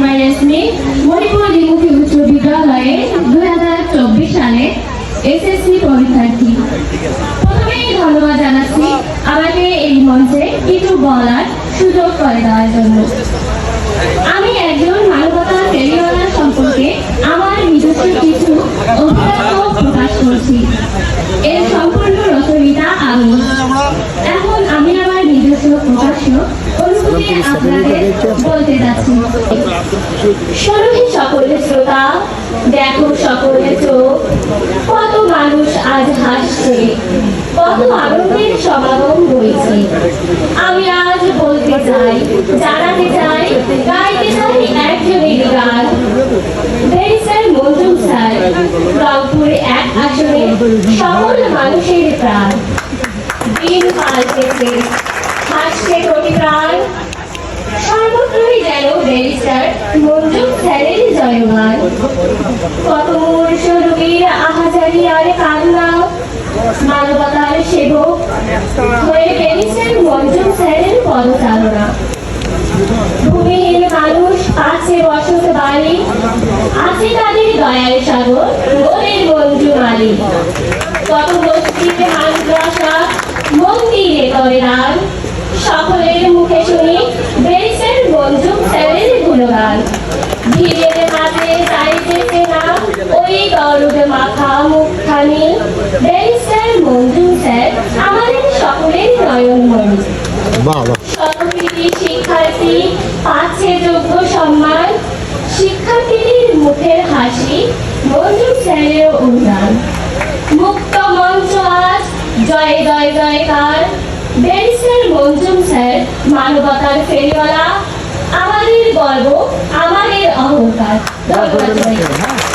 ফাতেমা ইয়াসমিন মণিপুর দ্বিমুখী উচ্চ বিদ্যালয়ে 2024 সালে এসএসসি পরীক্ষার্থী। প্রথমেই ধন্যবাদ জানাচ্ছি আমাকে এই মঞ্চে কিছু বলার সুযোগ করে দেওয়ার জন্য। আমি একজন মানবতার ফেরিওয়ালা সম্পর্কে আমার নিজস্ব কিছু অভিজ্ঞতা প্রকাশ করছি। এর সম্পূর্ণ রচয়িতা আমি। এখন আমি আমার নিজস্ব প্রকাশ্য অনুভূতি আপনাদের বলতে যাচ্ছি। শোনো সকলে শ্রোতা, দেখো সকলে চোখ, কত মানুষ আজ হাসছে, কত আনন্দের সমাগম হয়েছে। আমি আজ বলতে চাই, জানাতে চাই, গাইতে চাই একজনের গান। ব্যারিস্টার মঞ্জুম স্যার, রংপুরে এক আসনে সকল মানুষের প্রাণ। দিন পাল্টেছে, হাসছে কোটি প্রাণ, সর্বত্রই যেন ব্যারিস্টার মঞ্জুম স্যারের জয়গান। কত মূর্ষ রোগীর আহাজারি আর কান্না, মানবতার সেবক হয়ে ব্যারিস্টার মঞ্জুম স্যারের পদচারণা। ভূমিহীন মানুষ পাচ্ছে বসত বাড়ি, আছে তাদের দয়ার সাগর মনের মঞ্জু মালি। কত মসজিদে মাদ্রাসা মন্দিরে করে দান, সকলের মুখে শুনি ব্যারিস্টার মঞ্জুম স্যারের গুণগান। ভিড়ের মাঝে চাইতেছে না ওই দরদ মাখা মুখখানি, ব্যারিস্টার মঞ্জুম স্যার আমাদের সকলের নয়নমণি। শতকৃতি শিক্ষার্থী পাচ্ছে যোগ্য সম্মান, শিক্ষার্থীদের মুখের হাসি মঞ্জুম স্যারের অনুদান। মুক্ত মঞ্চ আজ জয় জয় জয়কার, ব্যারিস্টার মঞ্জুম স্যার মানবতার ফেরিওয়ালা, আমাদের গর্ব, আমাদের অহংকার। ধন্যবাদ।